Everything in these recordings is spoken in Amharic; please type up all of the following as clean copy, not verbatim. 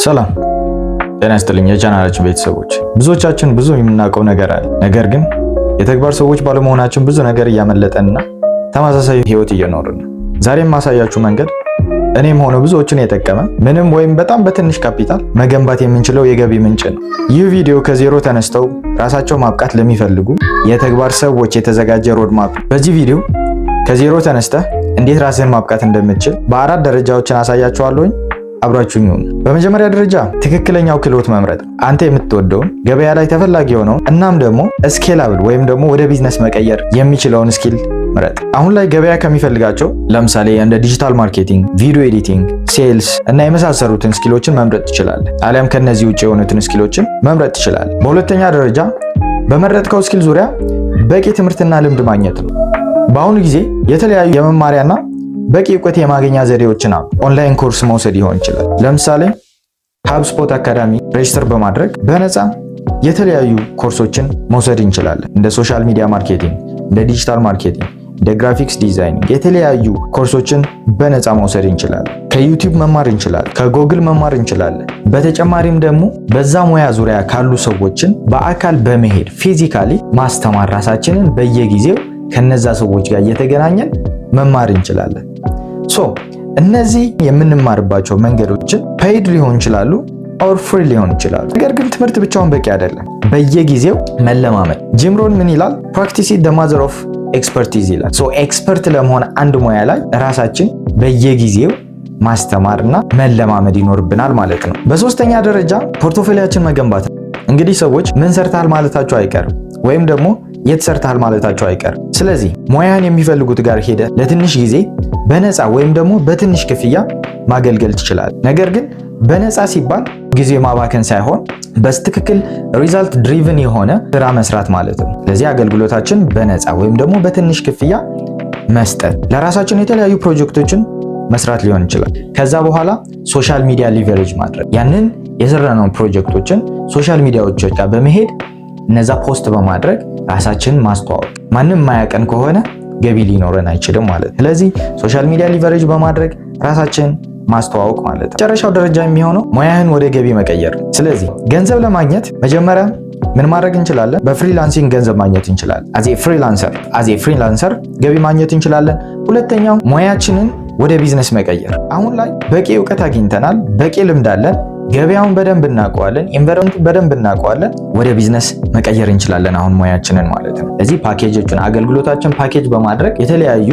ሰላም ጤና ይስጥልኝ የቻናላችን ቤተሰቦች። ብዙዎቻችን ብዙ የምናውቀው ነገር አለ። ነገር ግን የተግባር ሰዎች ባለመሆናችን ብዙ ነገር እያመለጠንና ተመሳሳይ ህይወት እየኖርን ነው። ዛሬም ማሳያችሁ መንገድ እኔም ሆነ ብዙዎችን የጠቀመ ምንም ወይም በጣም በትንሽ ካፒታል መገንባት የምንችለው የገቢ ምንጭ ነው። ይህ ቪዲዮ ከዜሮ ተነስተው ራሳቸው ማብቃት ለሚፈልጉ የተግባር ሰዎች የተዘጋጀ ሮድማፕ። በዚህ ቪዲዮ ከዜሮ ተነስተህ እንዴት ራስህን ማብቃት እንደምትችል በአራት ደረጃዎችን አሳያችኋለሁኝ። አብራችሁኝ ሁኑ። በመጀመሪያ ደረጃ ትክክለኛው ክህሎት መምረጥ። አንተ የምትወደውን ገበያ ላይ ተፈላጊ የሆነውን እናም ደግሞ ስኬላብል ወይም ደግሞ ወደ ቢዝነስ መቀየር የሚችለውን ስኪል ምረጥ። አሁን ላይ ገበያ ከሚፈልጋቸው ለምሳሌ እንደ ዲጂታል ማርኬቲንግ፣ ቪዲዮ ኤዲቲንግ፣ ሴልስ እና የመሳሰሉትን ስኪሎችን መምረጥ ትችላለህ። አሊያም ከነዚህ ውጭ የሆኑትን ስኪሎችን መምረጥ ትችላለህ። በሁለተኛ ደረጃ በመረጥከው ስኪል ዙሪያ በቂ ትምህርትና ልምድ ማግኘት ነው። በአሁኑ ጊዜ የተለያዩ የመማሪያና በቂ እውቀት የማግኛ ዘዴዎችን አሉ። ኦንላይን ኮርስ መውሰድ ሊሆን ይችላል። ለምሳሌ HubSpot አካዳሚ ሬጅስተር በማድረግ በነፃ የተለያዩ ኮርሶችን መውሰድ እንችላለን። እንደ ሶሻል ሚዲያ ማርኬቲንግ፣ እንደ ዲጂታል ማርኬቲንግ፣ እንደ ግራፊክስ ዲዛይኒንግ የተለያዩ ኮርሶችን በነፃ መውሰድ እንችላለን። ከዩቲዩብ መማር እንችላለን። ከጎግል መማር እንችላለን። በተጨማሪም ደግሞ በዛ ሙያ ዙሪያ ካሉ ሰዎችን በአካል በመሄድ ፊዚካሊ ማስተማር፣ ራሳችንን በየጊዜው ከነዛ ሰዎች ጋር እየተገናኘን መማር እንችላለን። እነዚህ የምንማርባቸው መንገዶችን ፔይድ ሊሆን ይችላሉ ኦር ፍሪ ሊሆን ይችላሉ። ነገር ግን ትምህርት ብቻውን በቂ አይደለም። በየጊዜው መለማመድ። ጂም ሮን ምን ይላል? ፕራክቲስ ኢዝ ዘ ማዘር ኦፍ ኤክስፐርቲዝ ይላል። ኤክስፐርት ለመሆን አንድ ሙያ ላይ ራሳችን በየጊዜው ማስተማርና መለማመድ ይኖርብናል ማለት ነው። በሶስተኛ ደረጃ ፖርትፎሊዮችን መገንባት። እንግዲህ ሰዎች ምን ሰርታል ማለታቸው አይቀርም ወይም ደግሞ የት ሰርታል ማለታቸው አይቀርም። ስለዚህ ሙያን የሚፈልጉት ጋር ሄደ ለትንሽ ጊዜ በነፃ ወይም ደግሞ በትንሽ ክፍያ ማገልገል ትችላለህ። ነገር ግን በነፃ ሲባል ጊዜ ማባከን ሳይሆን በትክክል ሪዛልት ድሪቭን የሆነ ስራ መስራት ማለት ነው። ስለዚህ አገልግሎታችን በነፃ ወይም ደግሞ በትንሽ ክፍያ መስጠት፣ ለራሳችን የተለያዩ ፕሮጀክቶችን መስራት ሊሆን ይችላል። ከዛ በኋላ ሶሻል ሚዲያ ሊቨሬጅ ማድረግ፣ ያንን የሰራነውን ፕሮጀክቶችን ሶሻል ሚዲያዎች ጋር በመሄድ እነዛ ፖስት በማድረግ ራሳችንን ማስተዋወቅ። ማንም ማያቀን ከሆነ ገቢ ሊኖረን አይችልም ማለት። ስለዚህ ሶሻል ሚዲያ ሊቨሬጅ በማድረግ ራሳችንን ማስተዋወቅ ማለት ነው። መጨረሻው ደረጃ የሚሆነው ሙያህን ወደ ገቢ መቀየር። ስለዚህ ገንዘብ ለማግኘት መጀመሪያ ምን ማድረግ እንችላለን? በፍሪላንሲንግ ገንዘብ ማግኘት እንችላለን። አዜ ፍሪላንሰር ገቢ ማግኘት እንችላለን። ሁለተኛው ሙያችንን ወደ ቢዝነስ መቀየር። አሁን ላይ በቂ እውቀት አግኝተናል፣ በቂ ልምድ አለን፣ ገበያውን በደንብ እናውቀዋለን፣ ኢንቫይሮንመንቱን በደንብ እናውቀዋለን። ወደ ቢዝነስ መቀየር እንችላለን አሁን ሙያችንን ማለት ነው። ስለዚህ ፓኬጆችን አገልግሎታችን ፓኬጅ በማድረግ የተለያዩ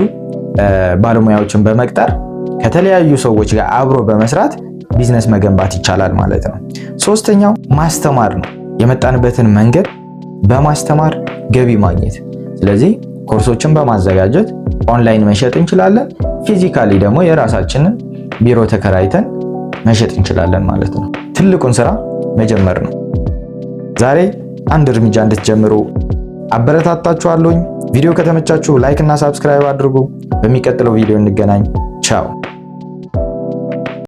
ባለሙያዎችን በመቅጠር ከተለያዩ ሰዎች ጋር አብሮ በመስራት ቢዝነስ መገንባት ይቻላል ማለት ነው። ሶስተኛው ማስተማር ነው። የመጣንበትን መንገድ በማስተማር ገቢ ማግኘት። ስለዚህ ኮርሶችን በማዘጋጀት ኦንላይን መሸጥ እንችላለን። ፊዚካሊ ደግሞ የራሳችንን ቢሮ ተከራይተን መሸጥ እንችላለን ማለት ነው። ትልቁን ስራ መጀመር ነው። ዛሬ አንድ እርምጃ እንድትጀምሩ አበረታታችኋለሁ። ቪዲዮ ከተመቻችሁ ላይክ እና ሳብስክራይብ አድርጉ። በሚቀጥለው ቪዲዮ እንገናኝ። ቻው።